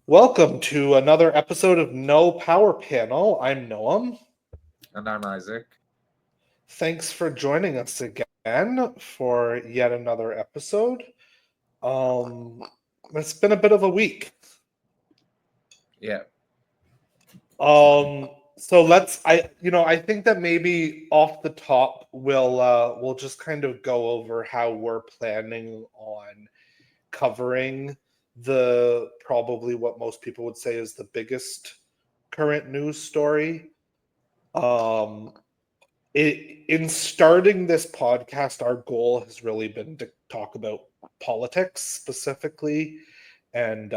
Welcome to another episode of No Power Panel. I'm Noam. And I'm Isaac. Thanks for joining us again for yet another episode. Um, it's been a bit of a week. Yeah. So I think that maybe off the top we'll just kind of go over how we're planning on covering the probably what most people would say is the biggest current news story. Um, in starting this podcast, our goal has really been to talk about politics specifically, and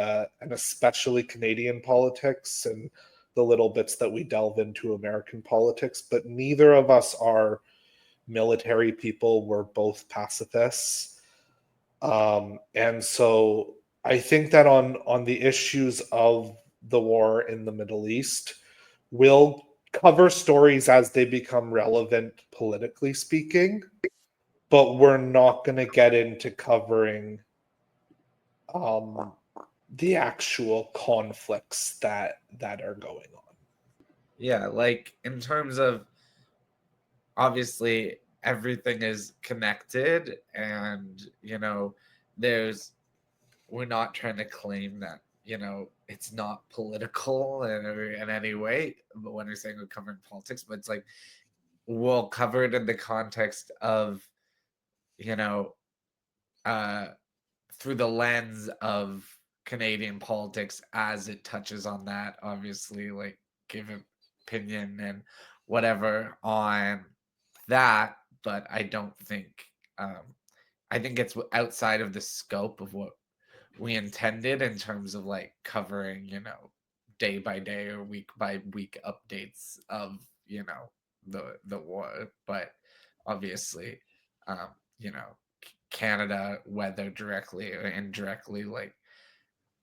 especially Canadian politics and the little bits that we delve into American politics. But neither of us are military people. We're both pacifists, and so I think that on the issues of the war in the Middle East, we'll cover stories as they become relevant politically speaking, but we're not going to get into covering um, the actual conflicts that are going on. Yeah. Like in terms of obviously everything is connected and, there's, we're not trying to claim that, it's not political in any way. But when we're saying we're covering politics, but it's like we'll cover it in the context of, you know, uh, through the lens of Canadian politics as it touches on that, obviously, like give an opinion and whatever on that. But I don't think, I think it's outside of the scope of what we intended in terms of like covering, day by day or week by week updates of, the war. But obviously, um, you know, Canada, whether directly or indirectly, like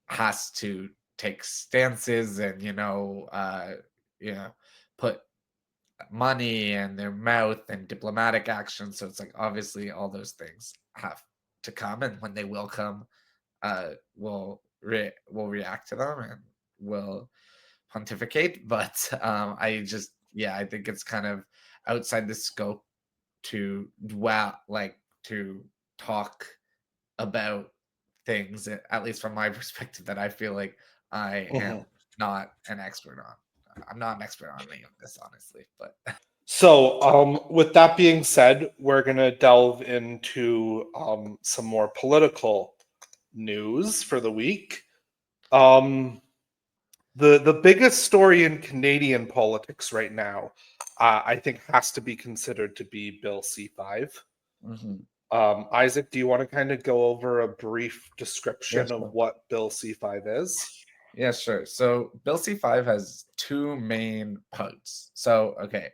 has to take stances and you know put money in their mouth and diplomatic action. So it's like obviously all those things have to come, and when they will come, we'll react to them and we'll pontificate. But I think it's kind of outside the scope to dwell, like to talk about things, at least from my perspective, that I feel like I Mhm. am not an expert on. I'm not an expert on any of this, honestly. But So, with that being said, we're going to delve into some more political news for the week. Um, the biggest story in Canadian politics right now, I think, has to be considered to be Bill C-5. Mhm. Isaac, do you want to kind of go over a brief Yeah, description of sure. what Bill C-5 is? Yeah, sure. So Bill C-5 has two main parts. So, okay,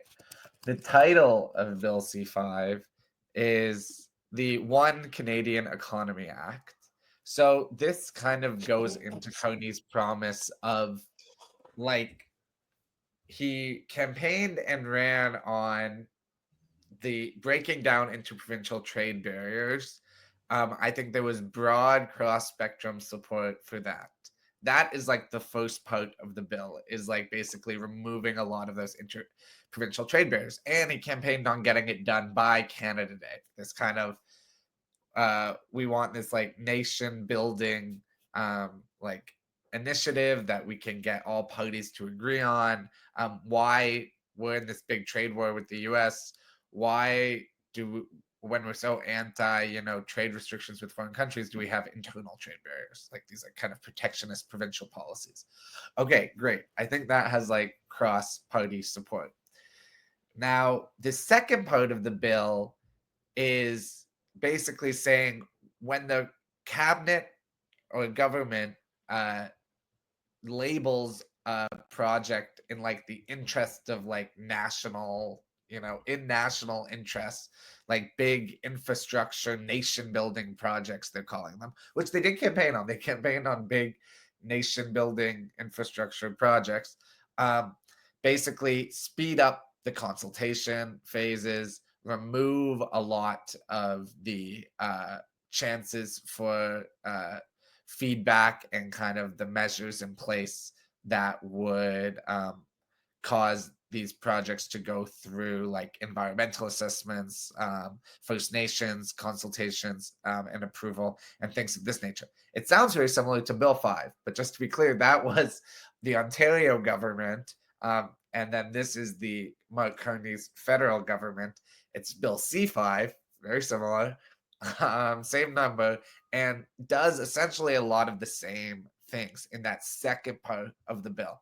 the title of Bill C-5 is the One Canadian Economy Act. So this kind of goes into Carney's promise of, like, he campaigned and ran on the breaking down interprovincial trade barriers. I think there was broad cross spectrum support for that. That is like the first part of the bill, is like basically removing a lot of those interprovincial trade barriers. And he campaigned on getting it done by Canada Day. This kind of, we want this like nation building, like initiative that we can get all parties to agree on. Why we're in this big trade war with the US? Why do when we're so anti, trade restrictions with foreign countries, do we have internal trade barriers, like these like kind of protectionist provincial policies? Okay, great. I think that has like cross party support. Now the second part of the bill is basically saying, when the cabinet or government uh, labels a project in like the interest of like national, in national interests, like big infrastructure nation building projects, they're calling them, which they did campaign on. They campaigned on big nation building infrastructure projects. Um, Basically speed up the consultation phases, remove a lot of the chances for feedback and kind of the measures in place that would cause these projects to go through like environmental assessments, First Nations consultations, and approval, and things of this nature. It sounds very similar to Bill 5, but just to be clear, that was the Ontario government. And then this is the Mark Carney's federal government. It's Bill C5, very similar, same number, and does essentially a lot of the same things in that second part of the bill.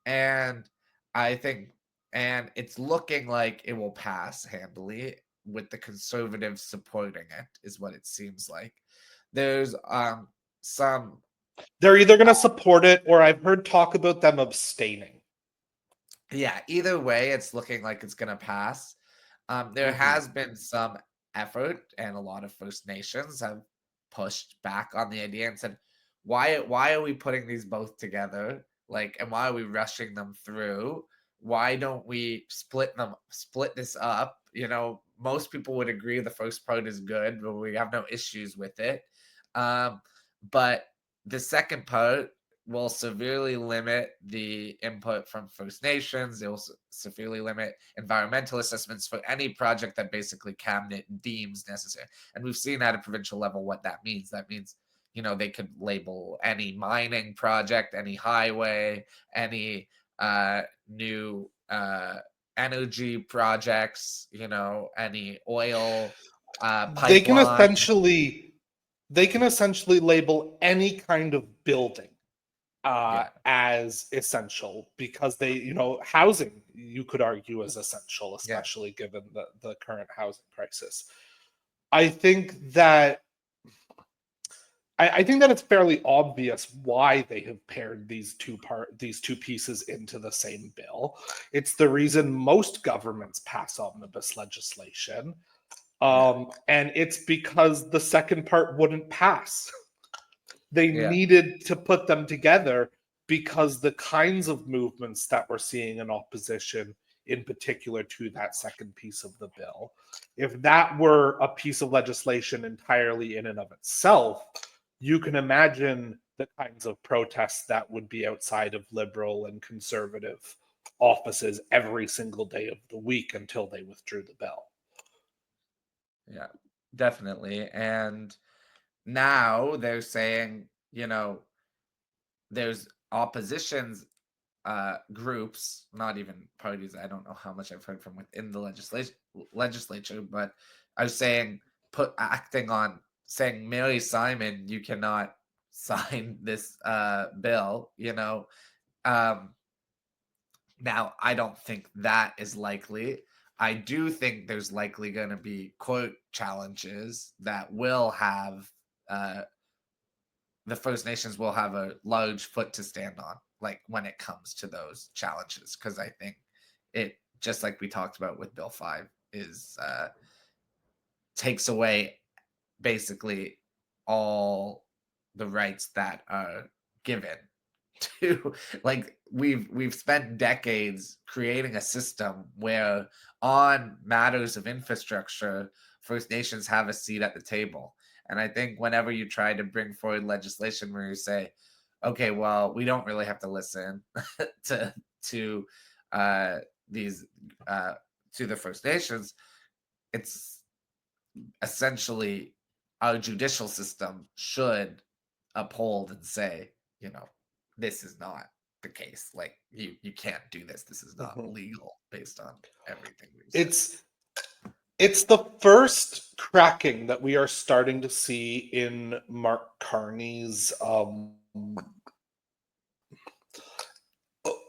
And I think, and it's looking like it will pass handily with the conservatives supporting it, is what it seems like. There's some, They're either going to support it, or I've heard talk about them abstaining. yeah, either way, it's looking like it's going to pass. There has been some effort, and a lot of First Nations have pushed back on the idea and said, why are we putting these both together? Like, and why are we rushing them through? Why don't we split this up? You know, most people would agree the first part is good, but we have no issues with it. But the second part will severely limit the input from First Nations. It will severely limit environmental assessments for any project that basically cabinet deems necessary. And we've seen at a provincial level what that means. That means, you know, they could label any mining project, any highway, any new energy projects, you know, any oil They can pipeline. essentially label any kind of building Yeah, as essential, because they, you know, housing, you could argue, is essential, yeah, especially given the current housing crisis. I think that I think that it's fairly obvious why they have paired these two pieces into the same bill. It's the reason most governments pass omnibus legislation. yeah, And it's because the second part wouldn't pass. They yeah, needed to put them together because the kinds of movements that we're seeing in opposition, in particular to that second piece of the bill, if that were a piece of legislation entirely in and of itself, you can imagine the kinds of protests that would be outside of liberal and conservative offices every single day of the week until they withdrew the bill. yeah, definitely. And now they're saying, you know, there's oppositions groups, not even parties. I don't know how much I've heard from within the legislature, but I was saying acting on saying, Mary Simon, you cannot sign this bill, you know. Um Now I don't think that is likely. I do think there's likely going to be quote challenges that will have the First Nations will have a large foot to stand on, like when it comes to those challenges. Because I think it, just like we talked about with Bill 5, is takes away basically all the rights that are given to, like, we've spent decades creating a system where on matters of infrastructure First Nations have a seat at the table. And I think whenever you try to bring forward legislation where you say, okay, well, we don't really have to listen to uh these uh to the First Nations, it's essentially our judicial system should uphold and say, you know, this is not the case. Like, you can't do this. This is not Mhm. legal based on everything we've said. It's it's the first cracking that we are starting to see in Mark Carney's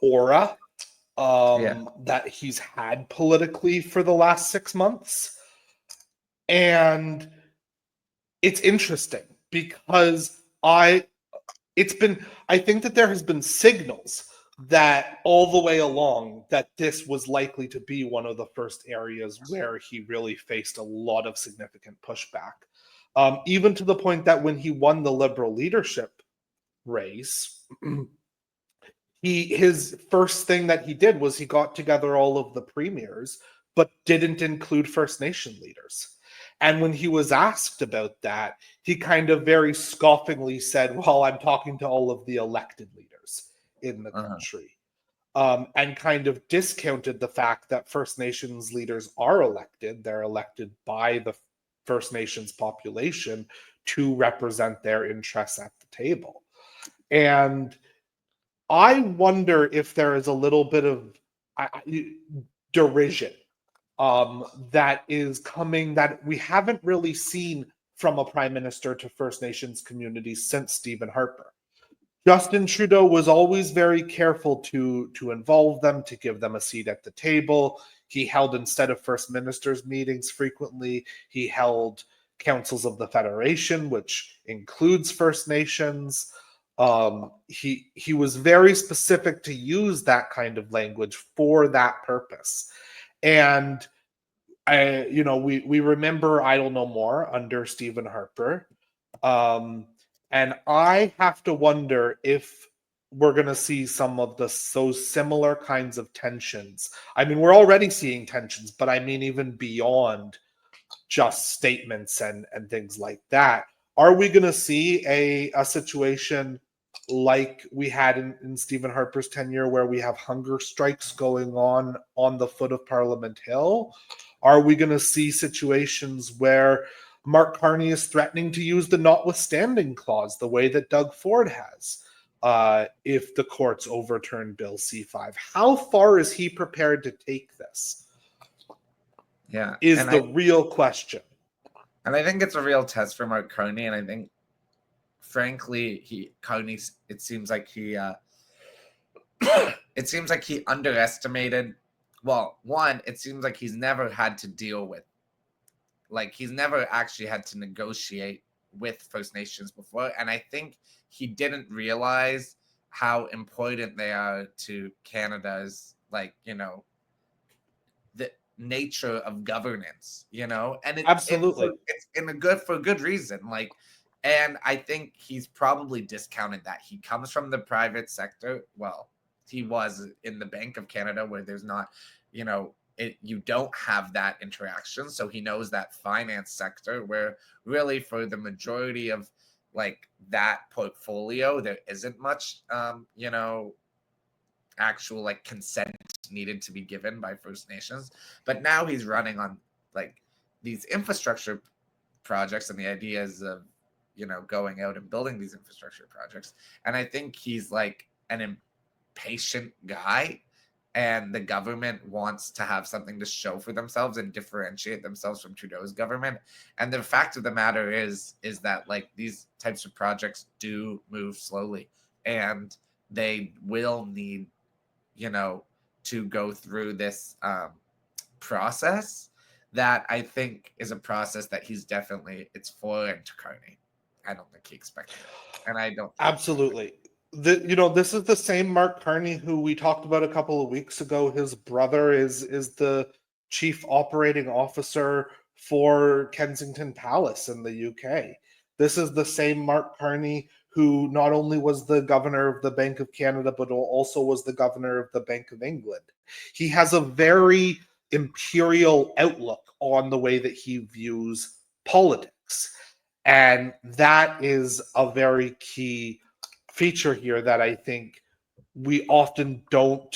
aura, Yeah, that he's had politically for the last 6 months. And it's interesting because I think that there has been signals that all the way along that this was likely to be one of the first areas where he really faced a lot of significant pushback. Even to the point that when he won the Liberal leadership race, his first thing that he did was he got together all of the premiers, but didn't include First Nation leaders. And when he was asked about that, he kind of very scoffingly said, well, I'm talking to all of the elected leaders in the country. And kind of discounted the fact that First Nations leaders are elected. They're elected by the First Nations population to represent their interests at the table. And I wonder if there is a little bit of derision that is coming that we haven't really seen from a prime minister to First Nations communities since Stephen Harper. Justin Trudeau was always very careful to involve them, to give them a seat at the table. He held, instead of First Ministers meetings frequently, he held councils of the Federation, which includes First Nations. He was very specific to use that kind of language for that purpose. And we remember Idle No More under Stephen Harper. And I have to wonder if we're going to see some of those similar kinds of tensions. I mean, we're already seeing tensions, but I mean, even beyond just statements and things like that. Are we going to see a situation like we had in Stephen Harper's tenure, where we have hunger strikes going on the foot of Parliament Hill? Are we going to see situations where Mark Carney is threatening to use the notwithstanding clause the way that Doug Ford has if the courts overturn Bill C-5? How far is he prepared to take this? Yeah. Is the real question. And I think it's a real test for Mark Carney. And I think, frankly, it seems like he underestimated. Well, one, it seems like he's never had to deal with, like, he's never actually had to negotiate with First Nations before. And I think he didn't realize how important they are to Canada's, like, the nature of governance, and absolutely, it's for good reason. Like, and I think he's probably discounted that. He comes from the private sector. Well, he was in the Bank of Canada, where there's not, you don't have that interaction. So he knows that finance sector, where really for the majority of like that portfolio, there isn't much, actual like consent needed to be given by First Nations. But now he's running on like these infrastructure projects, and the ideas of going out and building these infrastructure projects. And I think he's like an impatient guy, and the government wants to have something to show for themselves and differentiate themselves from Trudeau's government. And the fact of the matter is that like these types of projects do move slowly, and they will need to go through this process that I think is a process that it's foreign to Carney. I don't think he expected it. And I don't. Absolutely. This is the same Mark Carney who we talked about a couple of weeks ago. His brother is the chief operating officer for Kensington Palace in the UK. This is the same Mark Carney who not only was the governor of the Bank of Canada, but also was the governor of the Bank of England. He has a very imperial outlook on the way that he views politics. And that is a very key feature here that I think we often don't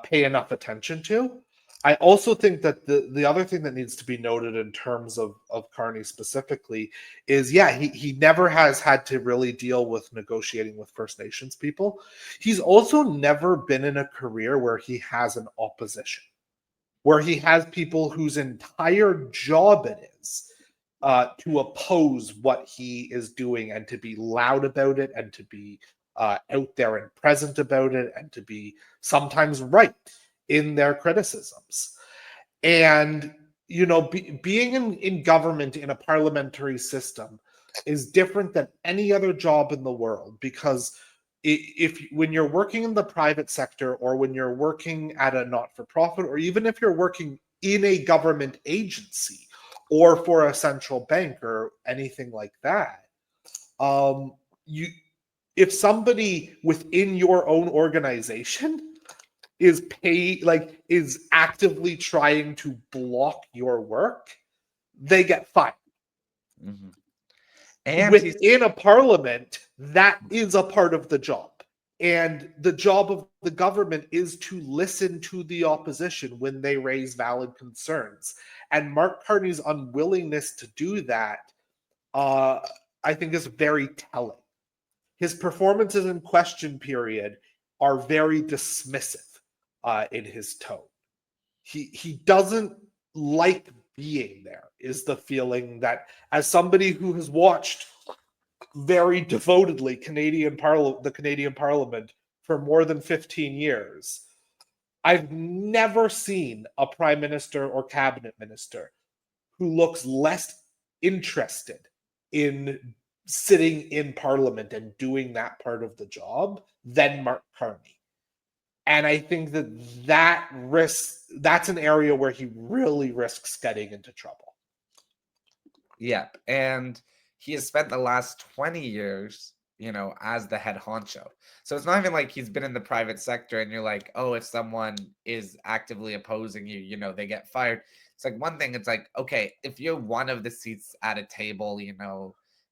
pay enough attention to. I also think that the other thing that needs to be noted in terms of Carney specifically is, he never has had to really deal with negotiating with First Nations people. He's also never been in a career where he has an opposition, where he has people whose entire job it is to oppose what he is doing, and to be loud about it, and to be out there and present about it, and to be sometimes right in their criticisms. And being in government in a parliamentary system is different than any other job in the world, because when you're working in the private sector, or when you're working at a not-for-profit, or even if you're working in a government agency or for a central bank or anything like that, if somebody within your own organization is actively trying to block your work, they get fired. Mm-hmm. And Within a parliament, that is a part of the job. And the job of the government is to listen to the opposition when they raise valid concerns. And Mark Carney's unwillingness to do that, I think, is very telling. His performances in question period are very dismissive in his tone. He doesn't like being there, is the feeling that, as somebody who has watched very devotedly the Canadian Parliament for more than 15 years, I've never seen a prime minister or cabinet minister who looks less interested in sitting in Parliament and doing that part of the job than Mark Carney. And I think that's an area where he really risks getting into trouble. Yep. And he has spent the last 20 years, as the head honcho. So it's not even like he's been in the private sector and you're like, oh, if someone is actively opposing you, they get fired. It's like one thing, it's like, okay, if you're one of the seats at a table,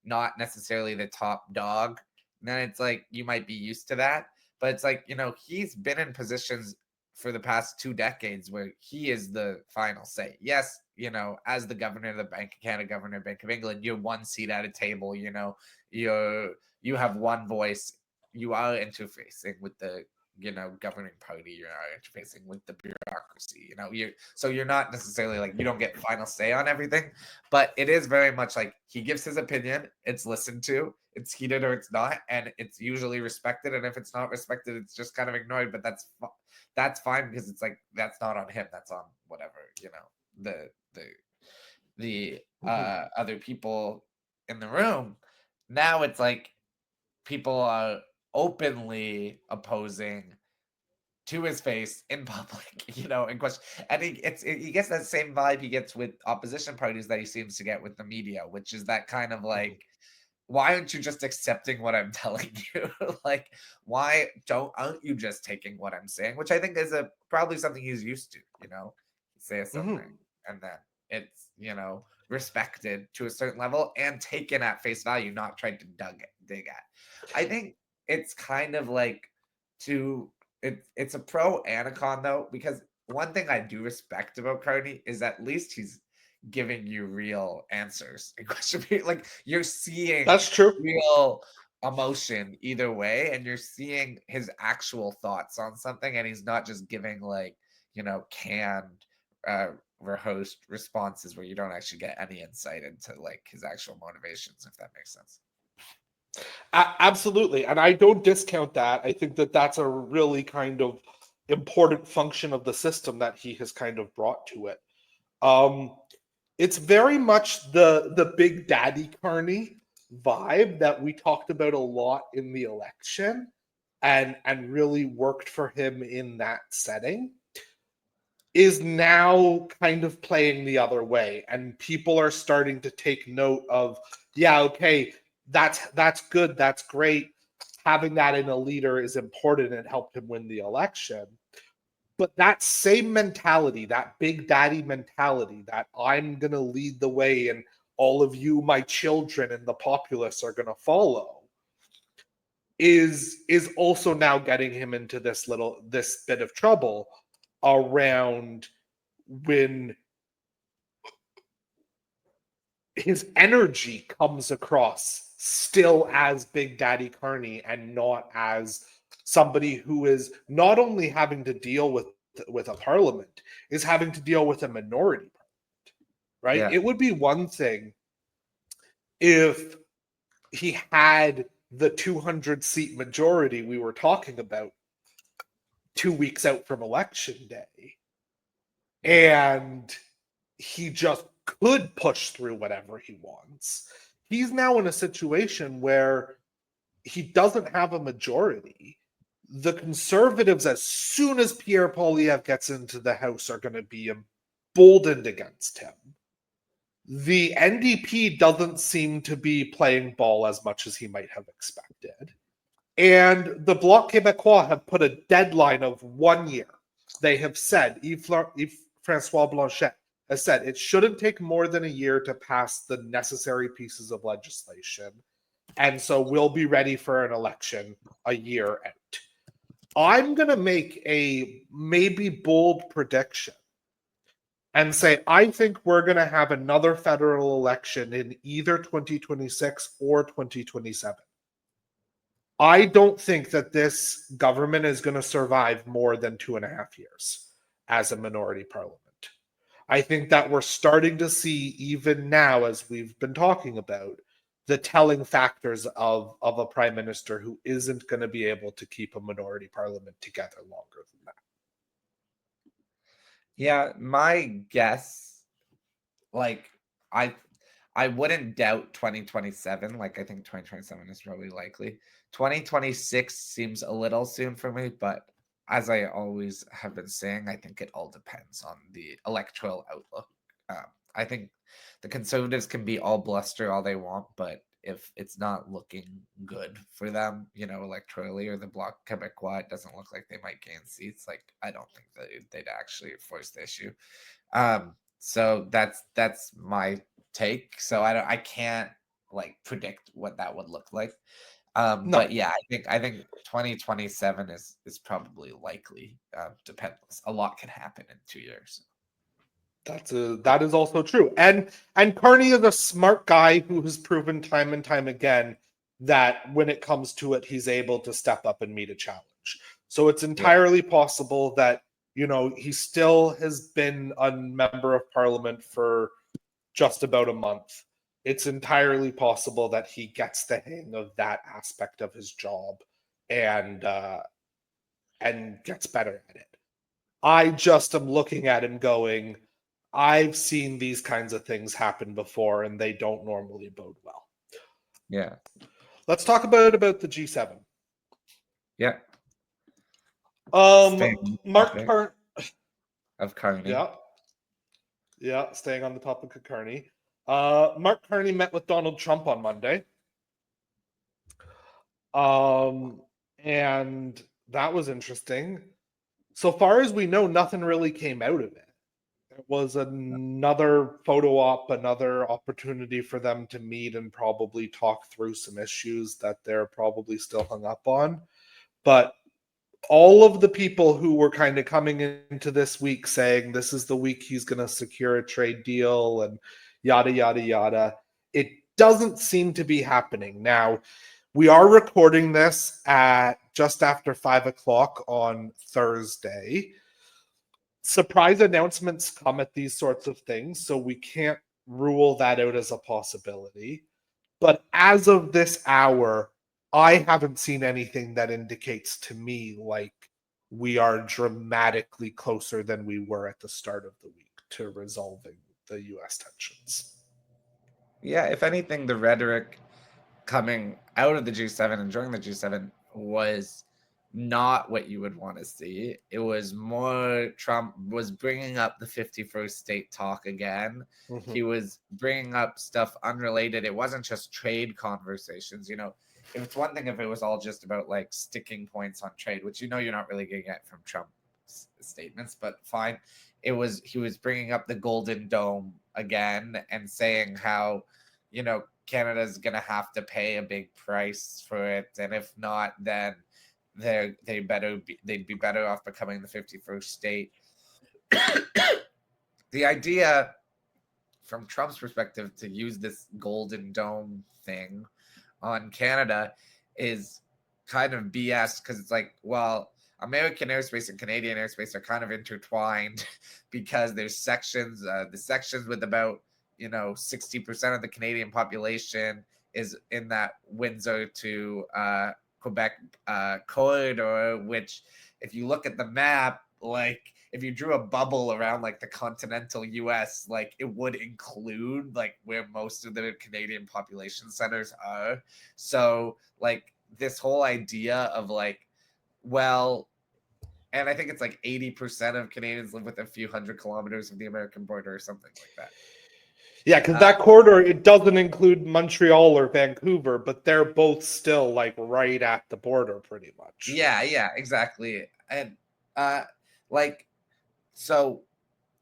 not necessarily the top dog, then it's like you might be used to that. But it's like, he's been in positions for the past 2 decades where he is the final say. Yes, as the governor of the Bank of Canada, governor of Bank of England, you're one seat at a table, you have one voice, you are interfacing with the governing party, you are interfacing with the bureaucracy, you're not necessarily like, you don't get final say on everything, but it is very much like he gives his opinion, it's listened to, it's heated or it's not, and it's usually respected, and if it's not respected, it's just kind of ignored. But that's fine, because it's like, that's not on him, that's on whatever, the other people in the room. Now it's like people are openly opposing to his face in public, in question. And he gets that same vibe he gets with opposition parties that he seems to get with the media, which is that kind of like, why aren't you just accepting what I'm telling you? Like, why aren't you just taking what I'm saying? Which I think is probably something he's used to, say something and then it's, respected to a certain level and taken at face value, not tried to dig at. I think it's kind of like it's a pro and a con though, because one thing I do respect about Carney is at least he's giving you real answers in question. Like, you're seeing That's true. real emotion either way, and you're seeing his actual thoughts on something, and he's not just giving like canned rehearsed responses where you don't actually get any insight into like his actual motivations, if that makes sense. Absolutely. And I don't discount that. I think that that's a really kind of important function of the system that he has kind of brought to it. It's very much the Big Daddy Carney vibe that we talked about a lot in the election, and really worked for him in that setting, is now kind of playing the other way. And people are starting to take note of, yeah, okay, that's good, that's great. Having that in a leader is important and helped him win the election. But that same mentality, that Big Daddy mentality, that I'm going to lead the way and all of you, my children and the populace, are going to follow, is also now getting him into this bit of trouble around when his energy comes across still as Big Daddy Carney and not as somebody who is not only having to deal with a parliament, is having to deal with a minority parliament, right? Yeah. It would be one thing if he had the 200 seat majority we were talking about 2 weeks out from election day, and he just could push through whatever he wants. He's now in a situation where he doesn't have a majority. The Conservatives, as soon as Pierre Poilievre gets into the House, are going to be emboldened against him. The NDP doesn't seem to be playing ball as much as he might have expected. And the Bloc Québécois have put a deadline of 1 year. They have said, Yves Francois Blanchet has said it shouldn't take more than a year to pass the necessary pieces of legislation. And so we'll be ready for an election a year out. I'm going to make a maybe bold prediction and say, I think we're going to have another federal election in either 2026 or 2027. I don't think that this government is going to survive more than 2.5 years as a minority parliament. I think that we're starting to see, even now, as we've been talking about, the telling factors of a prime minister who isn't going to be able to keep a minority parliament together longer than that. Yeah, my guess, like, I wouldn't doubt 2027. Like, I think 2027 is really likely. 2026 seems a little soon for me, but as I always have been saying, I think it all depends on the electoral outlook. I think the Conservatives can be all bluster all they want, but if it's not looking good for them, electorally, or the Bloc Québécois, it doesn't look like they might gain seats. Like, I don't think that they'd actually force the issue. So that's my take. So I can't like predict what that would look like. No, But yeah, I think 2027 is probably likely. Depends. A lot can happen in 2 years. that is also true. And Carney is a smart guy who has proven time and time again that when it comes to it, he's able to step up and meet a challenge. So it's Yeah. entirely possible that, he still has been a member of parliament for just about a month. It's entirely possible that he gets the hang of that aspect of his job and gets better at it. I just am looking at him going, I've seen these kinds of things happen before, and they don't normally bode well. Yeah. Let's talk about the G7. Yeah. Um, Staying on the Mark topic Carney. of Carney. Yeah, yeah. Staying on the topic of Carney. Mark Carney met with Donald Trump on Monday. And that was interesting. So far as we know, nothing really came out of it. It was another photo op, another opportunity for them to meet and probably talk through some issues that they're probably still hung up on. But all of the people who were kind of coming into this week saying this is the week he's going to secure a trade deal and yada, yada, yada, it doesn't seem to be happening. Now, we are recording this at just after 5 o'clock on Thursday. Surprise announcements come at these sorts of things, so we can't rule that out as a possibility. But as of this hour, I haven't seen anything that indicates to me like we are dramatically closer than we were at the start of the week to resolving the US tensions. Yeah, if anything, the rhetoric coming out of the G7 and during the G7 was not what you would want to see. It was more Trump was bringing up the 51st state talk again. Mm-hmm. He was bringing up stuff unrelated. It wasn't just trade conversations. It's one thing if it was all just about like sticking points on trade, which you're not really going to get from Trump's statements, but fine. He was bringing up the Golden Dome again and saying how, Canada's going to have to pay a big price for it, and if not, then they'd be better off becoming the 51st state. The idea from Trump's perspective to use this Golden Dome thing on Canada is kind of BS, because it's like, well, American airspace and Canadian airspace are kind of intertwined because there's sections, the sections with about 60% of the Canadian population is in that Windsor to Quebec corridor, which if you look at the map, like if you drew a bubble around like the continental US, like it would include like where most of the Canadian population centers are. So like this whole idea of like, well, and I think it's like 80% of Canadians live within a few hundred kilometers of the American border or something like that. Yeah, because that corridor, it doesn't include Montreal or Vancouver, but they're both still like right at the border pretty much. Yeah, exactly. And like, so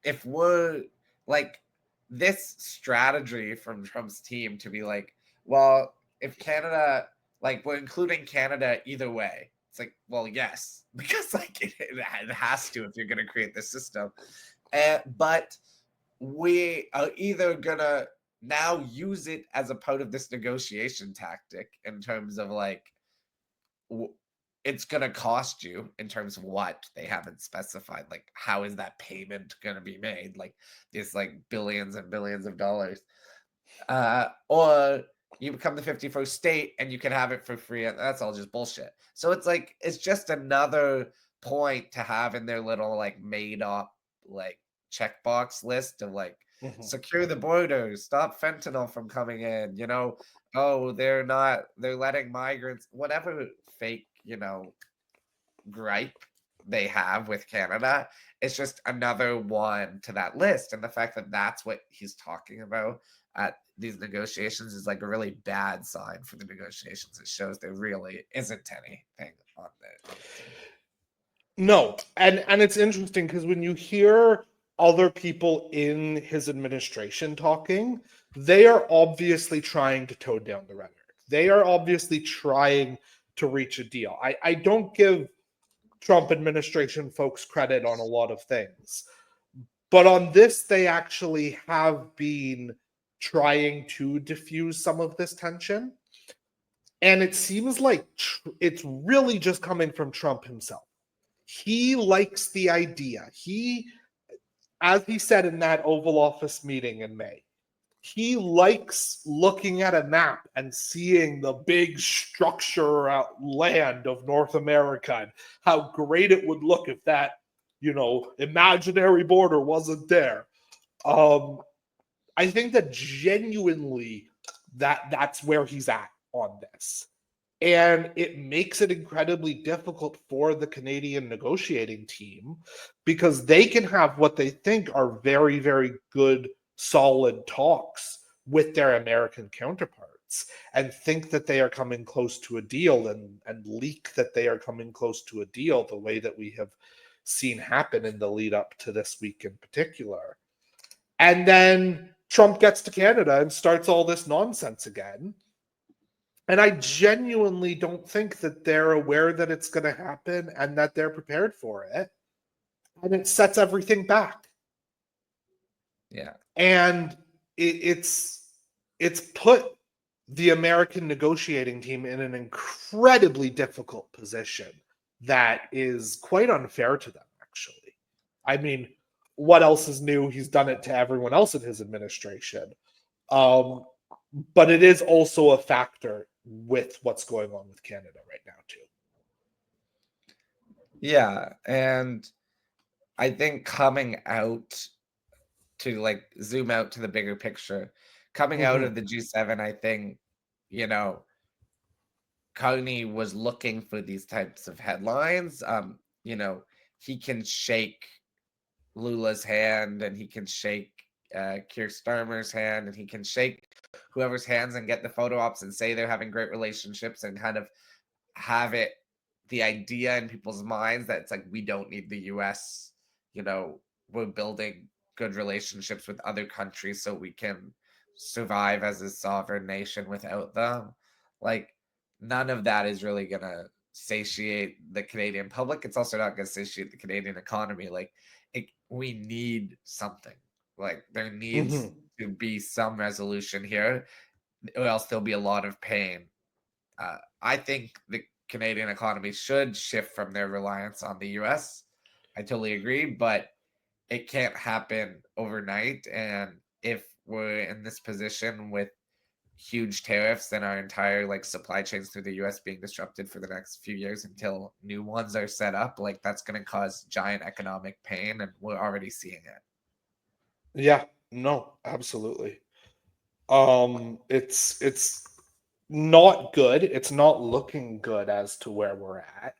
if we're like this strategy from Trump's team to be like, well, if Canada, like, we're including Canada either way. It's like, well, yes, because like it has to if you're going to create this system. But we are either going to now use it as a part of this negotiation tactic in terms of like, it's going to cost you in terms of what they haven't specified. Like, how is that payment going to be made? Like, it's like billions and billions of dollars. Or you become the 51st state and you can have it for free. And that's all just bullshit. So it's like, it's just another point to have in their little like made up like checkbox list of like, secure the borders, stop fentanyl from coming in, oh, they're letting migrants, whatever fake, gripe they have with Canada. It's just another one to that list. And the fact that that's what he's talking about at these negotiations is like a really bad sign for the negotiations. It shows there really isn't anything on the table. No, and it's interesting because when you hear other people in his administration talking, they are obviously trying to tone down the rhetoric. They are obviously trying to reach a deal. I don't give Trump administration folks credit on a lot of things, but on this, they actually have been trying to diffuse some of this tension. And it seems like it's really just coming from Trump himself. He likes the idea. As he said in that Oval Office meeting in May, he likes looking at a map and seeing the big structure land of North America and how great it would look if that, imaginary border wasn't there. I think that genuinely that's where he's at on this. And it makes it incredibly difficult for the Canadian negotiating team because they can have what they think are very, very good, solid talks with their American counterparts and think that they are coming close to a deal and leak that they are coming close to a deal the way that we have seen happen in the lead up to this week in particular. And then Trump gets to Canada and starts all this nonsense again. And I genuinely don't think that they're aware that it's going to happen and that they're prepared for it. And it sets everything back. Yeah. And it's put the American negotiating team in an incredibly difficult position that is quite unfair to them, actually. I mean, what else is new? He's done it to everyone else in his administration. But it is also a factor with what's going on with Canada right now, too. Yeah. And I think coming out to like zoom out to the bigger picture, coming out of the G7, I think, Carney was looking for these types of headlines. He can shake Lula's hand and he can shake Keir Starmer's hand and he can shake whoever's hands and get the photo ops and say they're having great relationships and kind of have it the idea in people's minds that it's like we don't need the US, we're building good relationships with other countries so we can survive as a sovereign nation without them. Like none of that is really gonna satiate the Canadian public. It's also not gonna satiate the Canadian economy. Like we need something. Like there needs to be some resolution here, or else there'll be a lot of pain. I think the Canadian economy should shift from their reliance on the US. I totally agree, but it can't happen overnight. And if we're in this position with huge tariffs and our entire like supply chains through the US being disrupted for the next few years until new ones are set up, like that's going to cause giant economic pain, and we're already seeing it. Yeah, no, absolutely. It's not good. It's not looking good as to where we're at.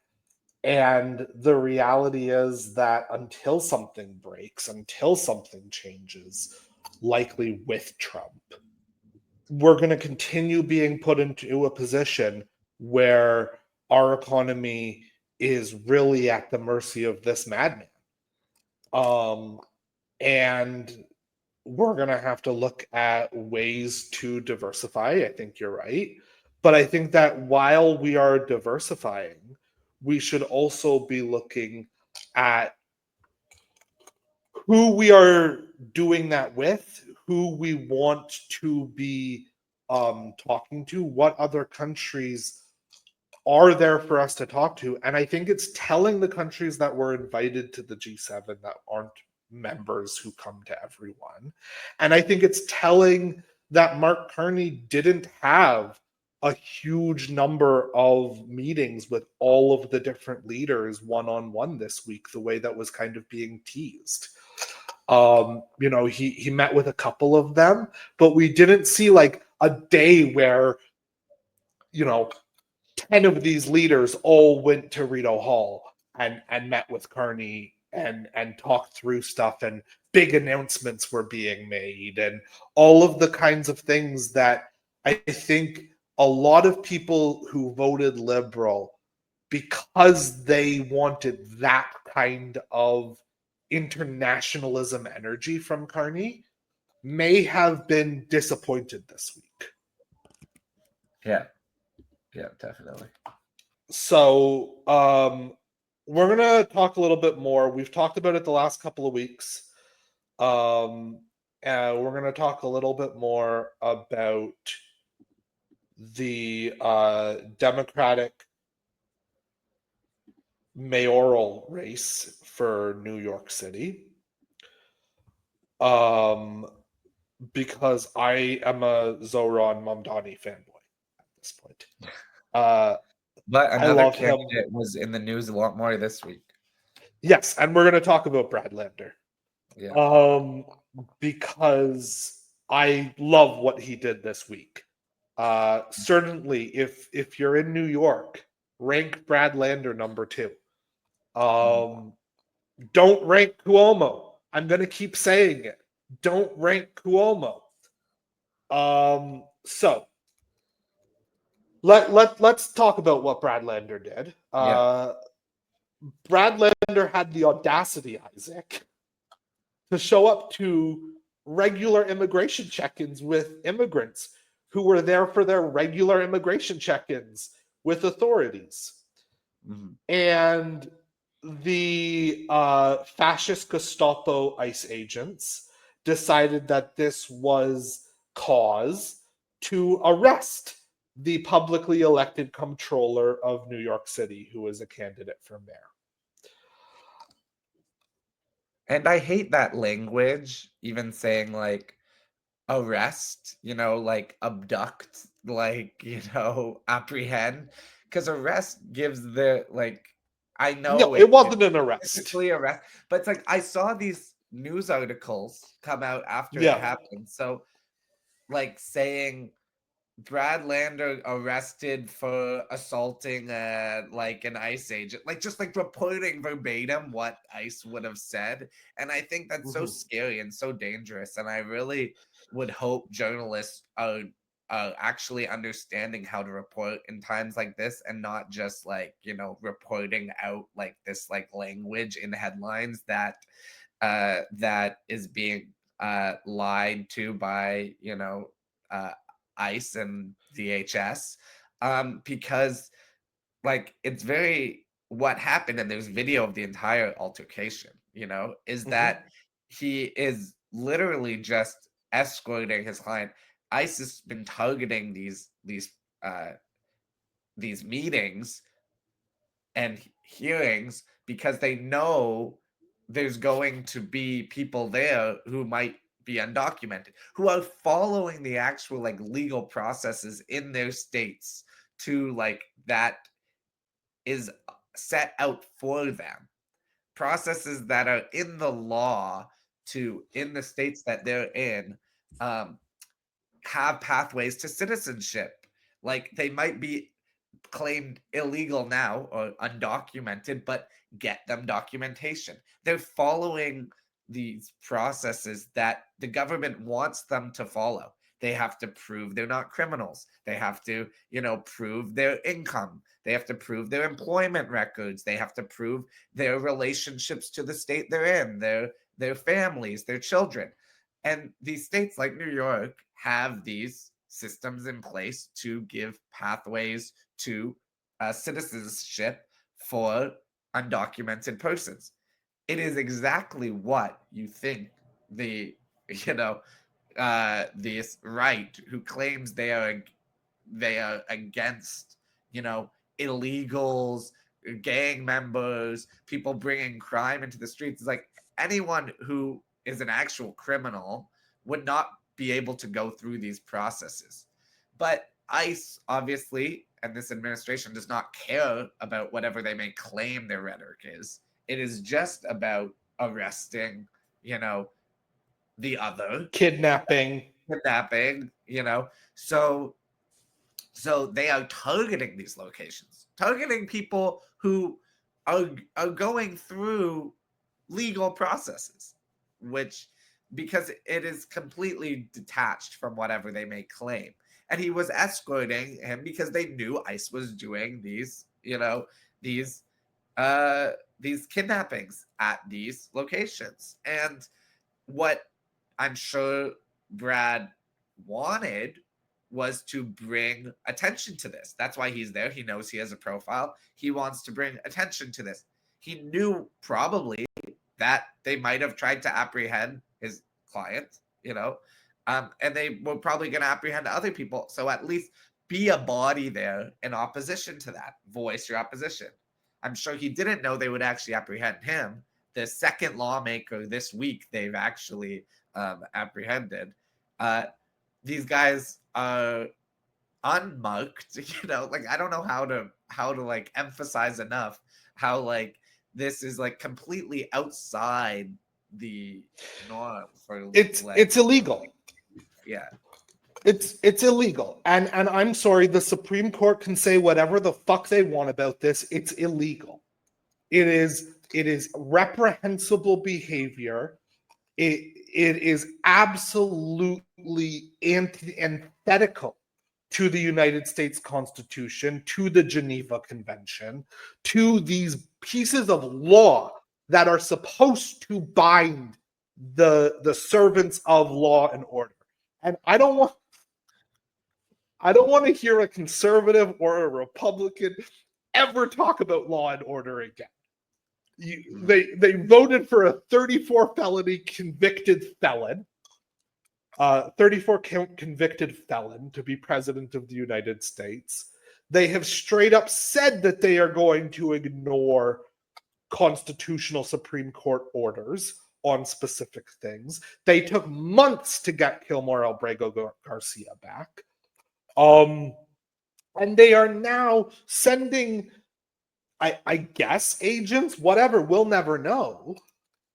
And the reality is that until something breaks, until something changes, likely with Trump, we're going to continue being put into a position where our economy is really at the mercy of this madman. And we're going to have to look at ways to diversify. I think you're right. But I think that while we are diversifying, we should also be looking at who we are doing that with, who we want to be talking to, what other countries are there for us to talk to. And I think it's telling the countries that were invited to the G7 that aren't members who come to everyone. And I think it's telling that Mark Carney didn't have a huge number of meetings with all of the different leaders one-on-one this week, the way that was kind of being teased. He met with a couple of them, but we didn't see like a day where, 10 of these leaders all went to Rito Hall and met with Carney and talked through stuff, and big announcements were being made, and all of the kinds of things that I think a lot of people who voted liberal, because they wanted that kind of internationalism energy from Carney, may have been disappointed this week. Yeah, definitely. So we're gonna talk a little bit more. We've talked about it the last couple of weeks. And we're gonna talk a little bit more about the Democratic mayoral race for New York City. Because I am a Zohran Mamdani fanboy at this point. But I another love him. candidate was in the news a lot more this week. Yes, and we're going to talk about Brad Lander. Yeah. Because I love what he did this week. Certainly, if you're in New York, rank Brad Lander number 2. Don't rank Cuomo. I'm going to keep saying it. Don't rank Cuomo. So let's talk about what Brad Lander did. Brad Lander had the audacity, Isaac, to show up to regular immigration check-ins with immigrants who were there for their regular immigration check-ins with authorities. Mhm. And the fascist Gestapo ICE agents decided that this was cause to arrest the publicly elected comptroller of New York City, who is a candidate for mayor. And I hate that language, even saying like arrest, like abduct, like, apprehend. Because arrest gives the like I know No, it it's wasn't an arrest. physically arrest, but it's like I saw these news articles come out after it Yeah. happened. So like saying Brad Lander arrested for assaulting like an ICE agent, like just like reporting verbatim what ICE would have said. And I think that's so scary and so dangerous. And I really would hope journalists are actually understanding how to report in times like this, and not just like, reporting out like this like language in headlines that that is being lied to by ICE and DHS, because like it's very what happened, and there's video of the entire altercation, is that he is literally just escorting his client. ICE has been targeting these meetings and hearings because they know there's going to be people there who might be undocumented, who are following the actual like legal processes in their states to like that is set out for them, processes that are in the law to in the states that they're in, have pathways to citizenship. Like they might be claimed illegal now or undocumented, but get them documentation. They're following these processes that the government wants them to follow. They have to prove they're not criminals. They have to, prove their income. They have to prove their employment records. They have to prove their relationships to the state they're in, their families, their children. And these states like New York have these systems in place to give pathways to citizenship for undocumented persons. It is exactly what you think the, you know, this right who claims they are against, you know, illegals, gang members, people bringing crime into the streets. It's like anyone who is an actual criminal would not be able to go through these processes. But ICE, obviously, and this administration does not care about whatever they may claim their rhetoric is. It is just about arresting, you know, the other, Kidnapping. So they are targeting these locations, targeting people who are going through legal processes, which, because it is completely detached from whatever they may claim. And he was escorting him because they knew ICE was doing these, these these kidnappings at these locations. And what I'm sure Brad wanted was to bring attention to this. That's why he's there. He knows he has a profile. He wants to bring attention to this. He knew probably that they might have tried to apprehend his client, and they were probably going to apprehend other people. So at least be a body there in opposition to that. Voice your opposition. I'm sure he didn't know they would actually apprehend him. The second lawmaker this week they've actually apprehended. These guys are unmarked. Like I don't know how to like emphasize enough how like this is like completely outside the norm for It's illegal. Yeah. It's illegal. And I'm sorry, the Supreme Court can say whatever the fuck they want about this. It's illegal. It is reprehensible behavior. It is absolutely antithetical to the United States Constitution, to the Geneva Convention, to these pieces of law that are supposed to bind the servants of law and order. And I don't want to hear a conservative or a Republican ever talk about law and order again. They voted for a 34 felony convicted felon, 34 convicted felon to be president of the United States. They have straight up said that they are going to ignore constitutional Supreme Court orders on specific things. They took months to get Kilmore Albrego Garcia back. And they are now sending, I guess, agents, whatever, we'll never know,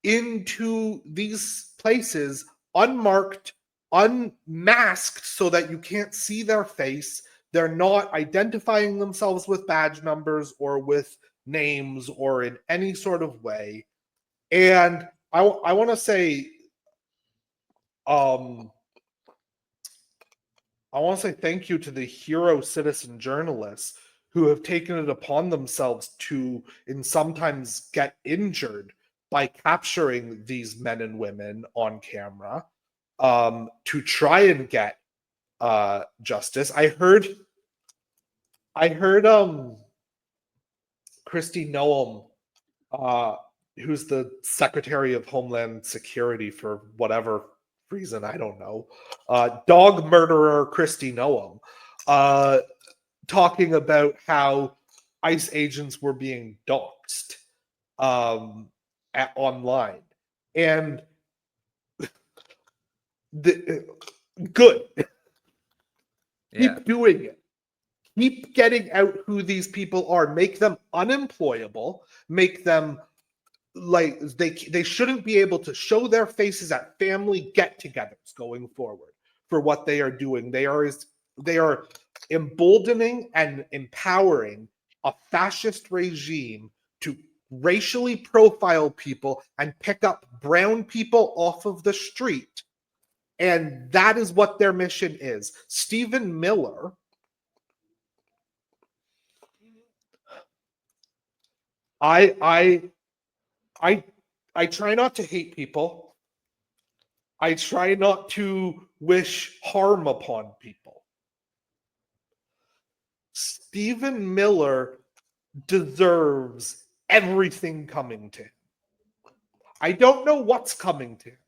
into these places unmarked, unmasked, so that you can't see their face. They're not identifying themselves with badge numbers or with names or in any sort of way. And I want to say, I want to say thank you to the hero citizen journalists who have taken it upon themselves to, and sometimes get injured by capturing these men and women on camera, to try and get justice. I heard Kristi Noam, who's the Secretary of Homeland Security for whatever reason, I don't know, dog murderer Kristi Noam, talking about how ICE agents were being doxxed online. And good. Yeah. Keep doing it. Keep getting out who these people are. Make them unemployable. Make them like they shouldn't be able to show their faces at family get-togethers going forward for what they are doing. They are emboldening and empowering a fascist regime to racially profile people and pick up brown people off of the street. And that is what their mission is. Stephen Miller, I try not to hate people. I try not to wish harm upon people. Stephen Miller deserves everything coming to him. I don't know what's coming to him,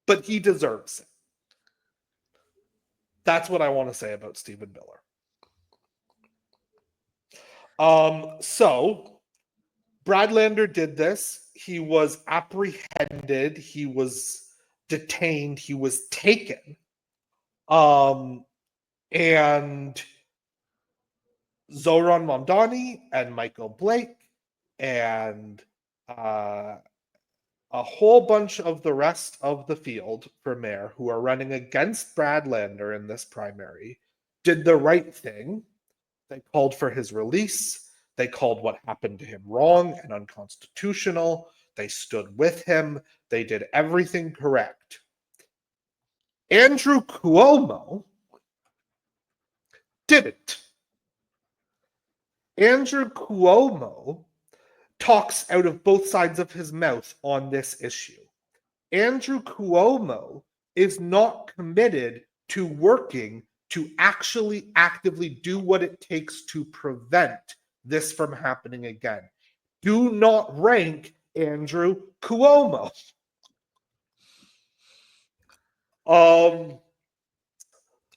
but he deserves it. That's what I want to say about Stephen Miller. So Bradlander did this. He was apprehended. He was detained. He was taken. And Zohran Mamdani and Michael Blake and a whole bunch of the rest of the field for mayor who are running against Bradlander in this primary did the right thing. They called for his release. They called what happened to him wrong and unconstitutional. They stood with him. They did everything correct. Andrew Cuomo didn't. Andrew Cuomo talks out of both sides of his mouth on this issue. Andrew Cuomo is not committed to working to actually actively do what it takes to prevent this from happening again. Do not rank Andrew Cuomo.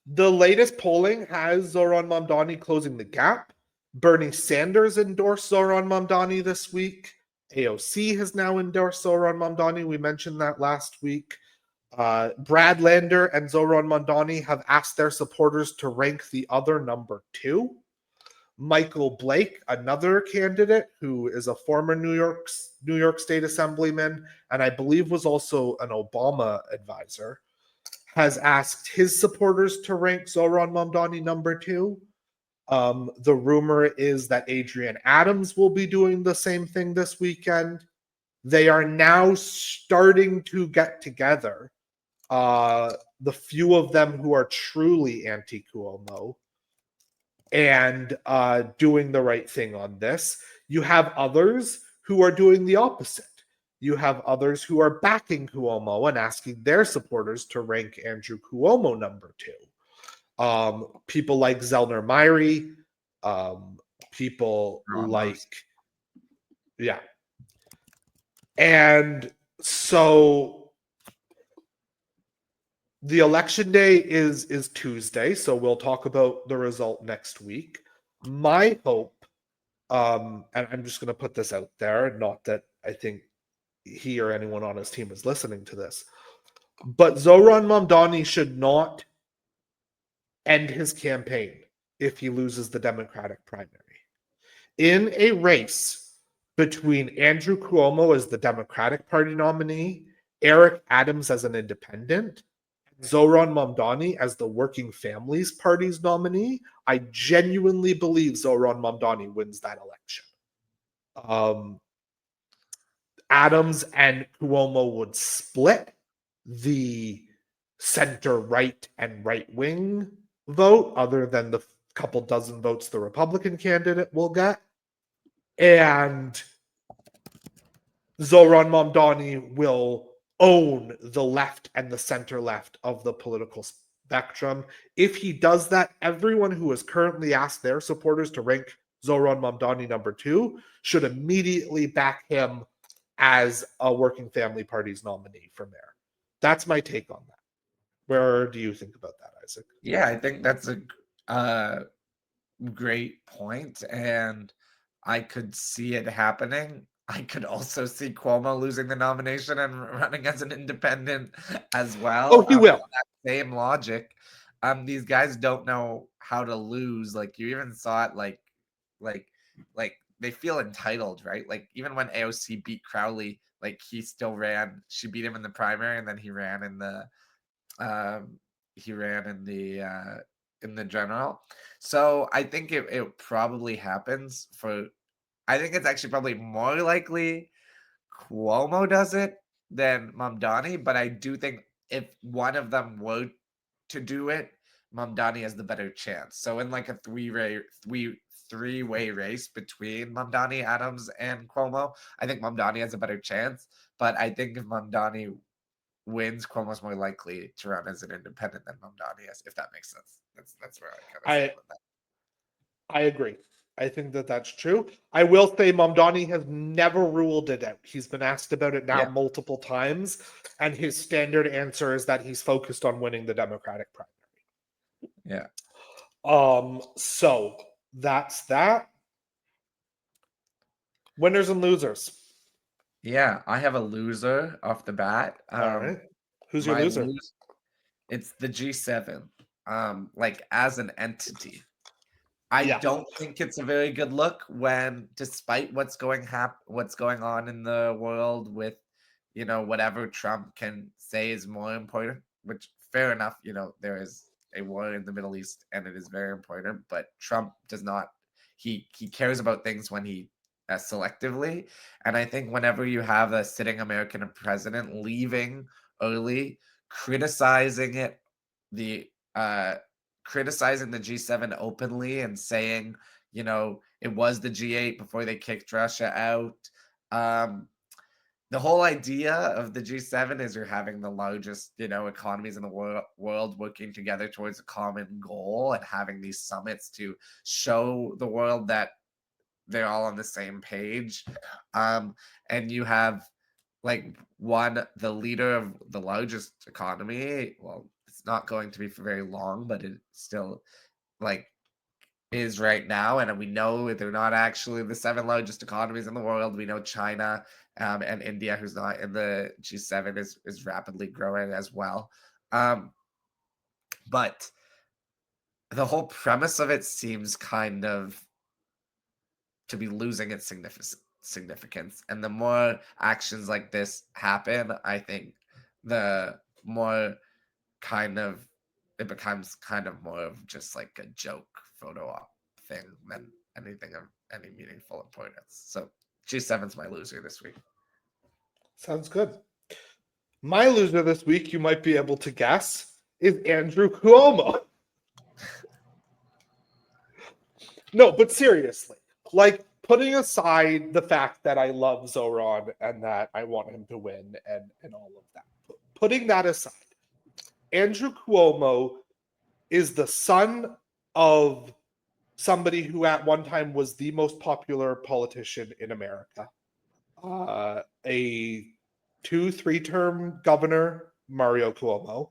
The latest polling has Zohran Mamdani closing the gap. Bernie Sanders endorsed Zohran Mamdani this week. AOC has now endorsed Zohran Mamdani. We mentioned that last week. Bradlander and Zohran Mamdani have asked their supporters to rank the other number 2. Michael Blake, another candidate who is a former New York State Assemblyman and I believe was also an Obama advisor, has asked his supporters to rank Zohran Mamdani number 2. The rumor is that Adrienne Adams will be doing the same thing this weekend. They are now starting to get together. The few of them who are truly anti-Cuomo and doing the right thing on this. You have others who are doing the opposite. You have others who are backing Cuomo and asking their supporters to rank Andrew Cuomo number 2. People like Zellner Myrie, people like, yeah. And so the election day is Tuesday, so we'll talk about the result next week. My hope, and I'm just going to put this out there, not that I think he or anyone on his team is listening to this, but Zohran Mamdani should not end his campaign if he loses the Democratic primary. In a race between Andrew Cuomo as the Democratic Party nominee, Eric Adams as an independent, Zohran Mamdani as the Working Families Party's nominee, I genuinely believe Zohran Mamdani wins that election. Adams and Cuomo would split the center right and right wing vote, other than the couple dozen votes the Republican candidate will get. And Zohran Mamdani will own the left and the center left of the political spectrum. If he does that, everyone who has currently asked their supporters to rank Zohran Mamdani number 2 should immediately back him as a Working Family Party's nominee for mayor. That's my take on that. Where do you think about that, Isaac? Yeah, I think that's a great point, and I could see it happening. I could also see Cuomo losing the nomination and running as an independent as well. Oh, he will. That same logic. These guys don't know how to lose. Like you even saw it, like they feel entitled, right? Like even when AOC beat Crowley, like he still ran. She beat him in the primary, and then he ran in the general. So I think it probably happens for. I think it's actually probably more likely Cuomo does it than Mamdani, but I do think if one of them were to do it, Mamdani has the better chance. So in like a three-way race between Mamdani, Adams, and Cuomo, I think Mamdani has a better chance. But I think if Mamdani wins, Cuomo's more likely to run as an independent than Mamdani is, if that makes sense. That's where I kind of stand with that. I agree. I think that that's true. I will say Mamdani has never ruled it out. He's been asked about it now Yeah. multiple times, and his standard answer is that he's focused on winning the Democratic primary. Yeah. So that's that. Winners and losers. Yeah, I have a loser off the bat. All right. Who's your loser? It's the G7. Like as an entity. I Yeah. don't think it's a very good look when, despite what's going on in the world with, whatever Trump can say is more important, which fair enough, there is a war in the Middle East and it is very important, but Trump does not, he cares about things when he selectively. And I think whenever you have a sitting American president leaving early, criticizing it, the criticizing the G7 openly and saying, it was the G8 before they kicked Russia out. The whole idea of the G7 is you're having the largest, economies in the world working together towards a common goal and having these summits to show the world that they're all on the same page. And you have the leader of the largest economy. Well, it's not going to be for very long, but it still is right now. And we know they're not actually the 7 largest economies in the world. We know China and India, who's not in the G7, is rapidly growing as well. But the whole premise of it seems kind of to be losing its significance. And the more actions like this happen, I think the more it becomes kind of more of just like a joke photo op thing than anything of any meaningful importance. So G7's my loser this week. Sounds good. My loser this week, you might be able to guess, is Andrew Cuomo. No, but seriously, putting aside the fact that I love Zohran and that I want him to win and all of that, putting that aside, Andrew Cuomo is the son of somebody who at one time was the most popular politician in America, a 2-3-term governor, Mario Cuomo,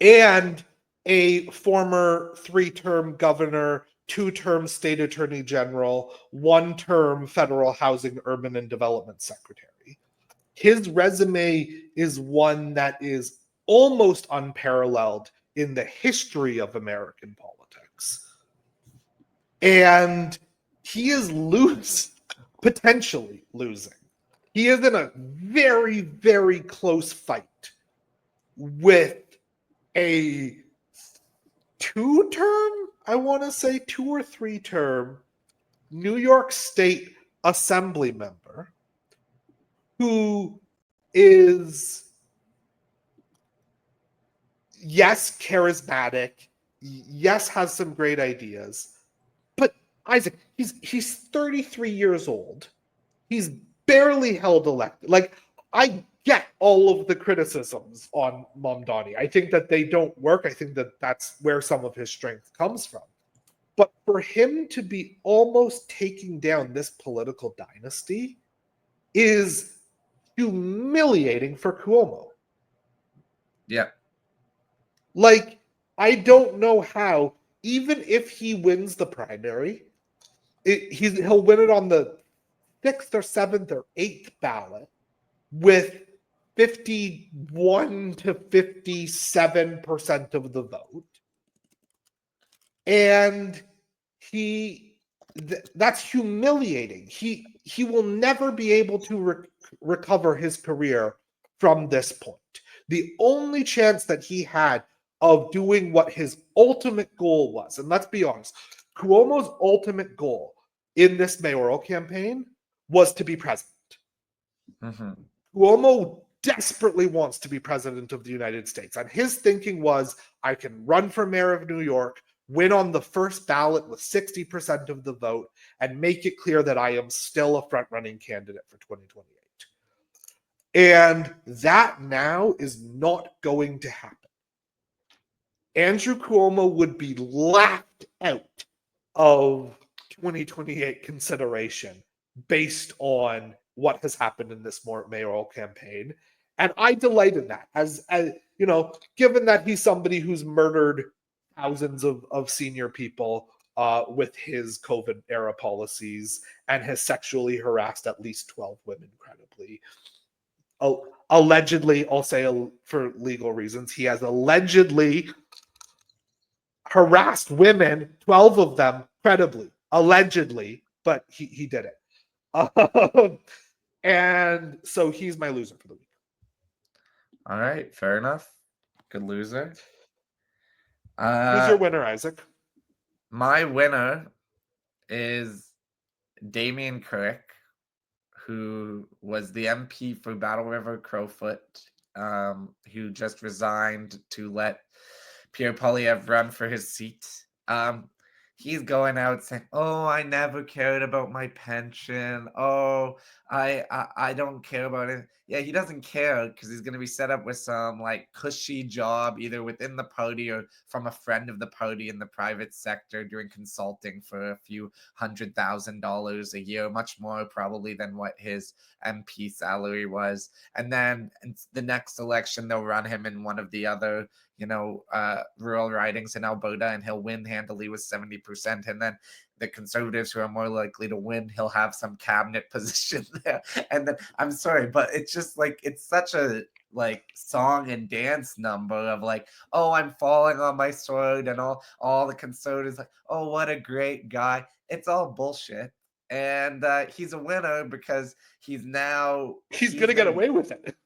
and a former 3-term governor, 2-term state attorney general, 1-term federal housing, urban, and development secretary. His resume is one that is almost unparalleled in the history of American politics. And he is potentially losing. He is in a very, very close fight with a 2-term, I want to say 2 or 3-term New York State Assembly member who is, yes, charismatic, yes, has some great ideas, but Isaac, he's 33 years old. He's barely held elected. I get all of the criticisms on Mamdani. I think that they don't work. I think that that's where some of his strength comes from. But for him to be almost taking down this political dynasty is humiliating for Cuomo. Yeah. I don't know how, even if he wins the primary, he'll win it on the 6th or 7th or 8th ballot with 51 to 57% of the vote. And that's humiliating. He will never be able to recover his career from this point. The only chance that he had of doing what his ultimate goal was, and let's be honest, Cuomo's ultimate goal in this mayoral campaign was to be president. Mm-hmm. Cuomo desperately wants to be president of the United States. And his thinking was, I can run for mayor of New York, win on the first ballot with 60% of the vote, and make it clear that I am still a front-running candidate for 2028. And that now is not going to happen. Andrew Cuomo would be laughed out of 2028 consideration based on what has happened in this mayoral campaign. And I delight in that, as you know, given that he's somebody who's murdered thousands of senior people with his COVID era policies and has sexually harassed at least 12 women credibly. Allegedly, I'll say for legal reasons, he has allegedly harassed women, 12 of them credibly, allegedly, but he did it. And so he's my loser for the week. All right, fair enough. Good loser. Who's your winner, Isaac? My winner is Damian Crick, who was the MP for Battle River Crowfoot, who just resigned to let Pierre Poilievre run for his seat. He's going out saying, "Oh, I never cared about my pension. Oh, I don't care about it." Yeah, he doesn't care because he's going to be set up with some like cushy job either within the party or from a friend of the party in the private sector doing consulting for a few $100,000 a year, much more probably than what his MP salary was. And then in the next election, they'll run him in one of the other rural ridings in Alberta, and he'll win handily with 70%. And then the Conservatives, who are more likely to win, he'll have some cabinet position there. And then I'm sorry, but it's just like it's such a like song and dance number of like, oh, I'm falling on my sword, and all the Conservatives like, oh, what a great guy. It's all bullshit. And he's a winner because he's now he's gonna get away with it.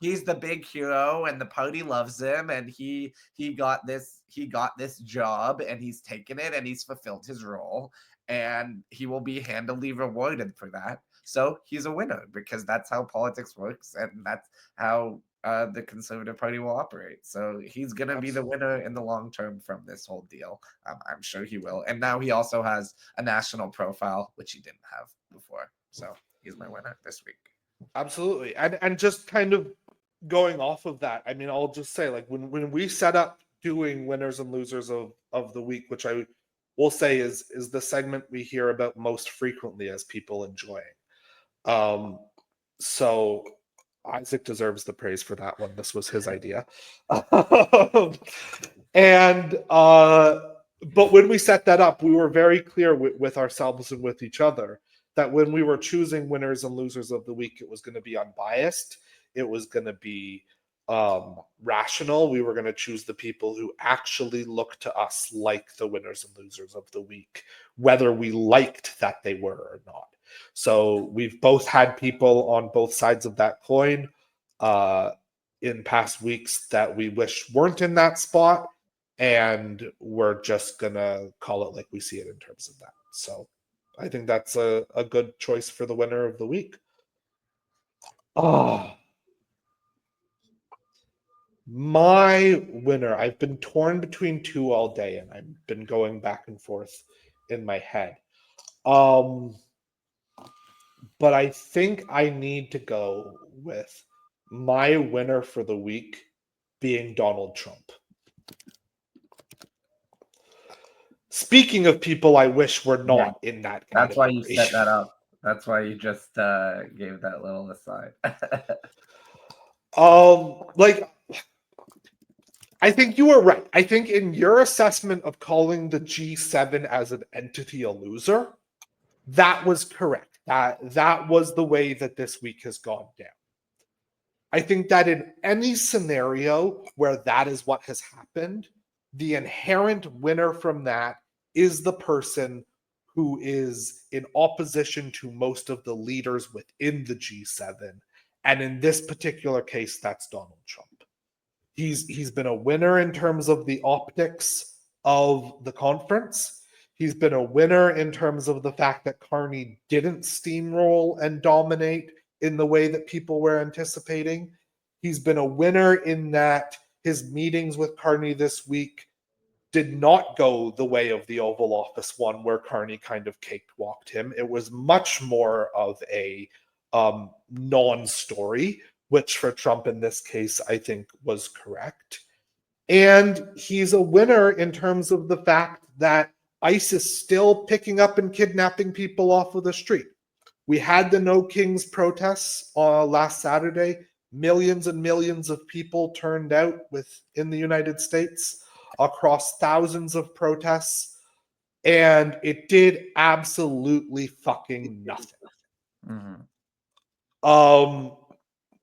He's the big hero and the party loves him, and he got this job and he's taken it and he's fulfilled his role, and he will be handily rewarded for that. So he's a winner because that's how politics works, and that's how the Conservative Party will operate. So he's going to be the winner in the long term from this whole deal. I'm sure he will. And now he also has a national profile, which he didn't have before. So he's my winner this week. Absolutely. And just kind of going off of that, I mean, I'll just say, like, when we set up doing winners and losers of the week, which I will say is the segment we hear about most frequently as people enjoying. So Isaac deserves the praise for that one. This was his idea. And but when we set that up, we were very clear with ourselves and with each other that when we were choosing winners and losers of the week, it was going to be unbiased. It was going to be rational. We were going to choose the people who actually looked to us like the winners and losers of the week, whether we liked that they were or not. So we've both had people on both sides of that coin in past weeks that we wish weren't in that spot, and we're just going to call it like we see it in terms of that. So I think that's a good choice for the winner of the week. Oh, my winner. I've been torn between two all day, and I've been going back and forth in my head. But I think I need to go with my winner for the week being Donald Trump. Speaking of people I wish were not in that category. That's why you set that up. That's why you just gave that little aside. Like, I think you were right. I think in your assessment of calling the G7 as an entity a loser, that was correct. That was the way that this week has gone down. I think that in any scenario where that is what has happened, the inherent winner from that is the person who is in opposition to most of the leaders within the G7. And in this particular case, that's Donald Trump. He's been a winner in terms of the optics of the conference. He's been a winner in terms of the fact that Carney didn't steamroll and dominate in the way that people were anticipating. He's been a winner in that his meetings with Carney this week did not go the way of the Oval Office one, where Carney kind of cakewalked him. It was much more of a non-story, which for Trump in this case, I think was correct. And he's a winner in terms of the fact that ICE is still picking up and kidnapping people off of the street. We had the No Kings protests last Saturday. Millions and millions of people turned out within the United States across thousands of protests, and it did absolutely fucking nothing.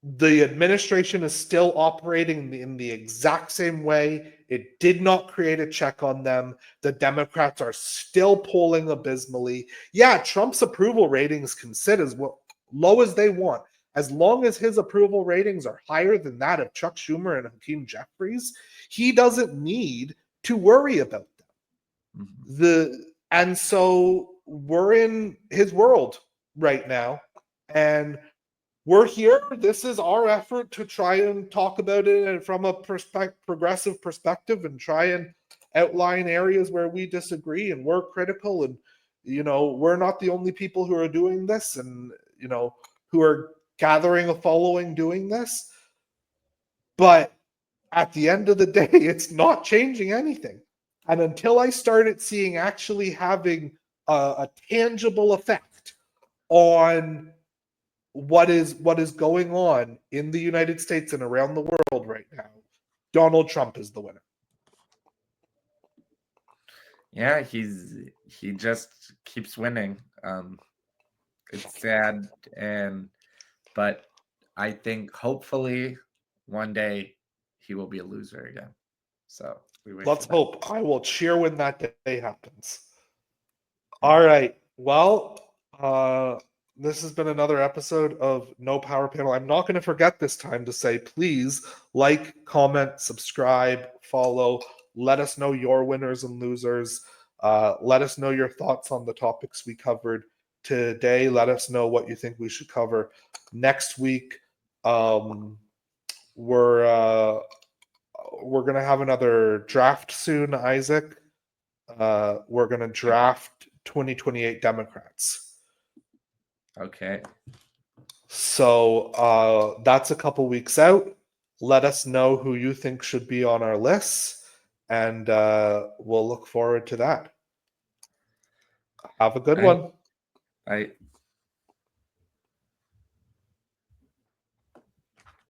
The administration is still operating in the exact same way. It did not create a check on them. The Democrats are still polling abysmally. Yeah, Trump's approval ratings can sit as low as they want. As long as his approval ratings are higher than that of Chuck Schumer and Hakeem Jeffries, he doesn't need to worry about them. And so we're in his world right now. And we're here. This is our effort to try and talk about it from a progressive perspective and try and outline areas where we disagree and we're critical. And, we're not the only people who are doing this and, who are gathering a following doing this. But at the end of the day, it's not changing anything. And until I started seeing actually having a tangible effect on what is going on in the United States and around the world right now, Donald Trump is the winner. Yeah, he just keeps winning. It's sad, but I think hopefully one day he will be a loser again. So let's hope. I will cheer when that day happens. All right. Well, this has been another episode of No Power Panel. I'm not going to forget this time to say, please like, comment, subscribe, follow. Let us know your winners and losers. Let us know your thoughts on the topics we covered today. Let us know what you think we should cover next week. We're going to have another draft soon, Isaac. We're going to draft 2028 Democrats. Okay. So that's a couple weeks out. Let us know who you think should be on our lists, and we'll look forward to that. Have a good one. Bye.